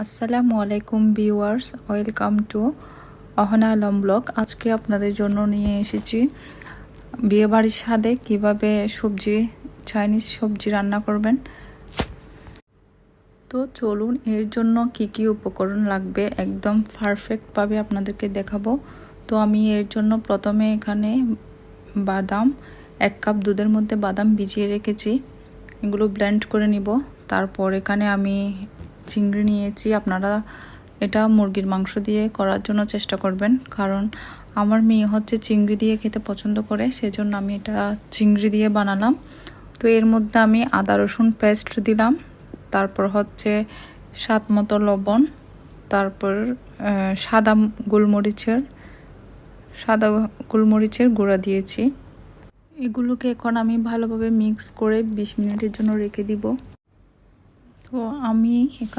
আসসালামু আলাইকুম viewers, welcome to Ahana Alam blog. আজকে আপনাদের জন্য নিয়ে এসেছি বিয়েবাড়ির স্বাদে কিভাবে চাইনিজ সবজি রান্না করবেন। তো চলুন, এর জন্য কি কি উপকরণ লাগবে একদম পারফেক্টভাবে আপনাদেরকে দেখাবো। তো আমি এর জন্য প্রথমে এখানে বাদাম 1 কাপ দুধের মধ্যে বাদাম ভিজিয়ে রেখেছি, এগুলো ব্লেন্ড করে নিব। তারপর এখানে আমি চিংড়ি নিয়েছি। আপনারা এটা মুরগির মাংস দিয়ে করার জন্য চেষ্টা করবেন, কারণ আমার মেয়ে হচ্ছে চিংড়ি দিয়ে খেতে পছন্দ করে, সেজন্য আমি এটা চিংড়ি দিয়ে বানালাম। তো এর মধ্যে আমি আদা রসুন পেস্ট দিলাম, তারপর হচ্ছে স্বাদ মতো লবণ, তারপর সাদা গোলমরিচের গুঁড়া দিয়েছি। এগুলোকে এখন আমি ভালোভাবে মিক্স করে 20 মিনিটের জন্য রেখে দিব। তো আমি এখানে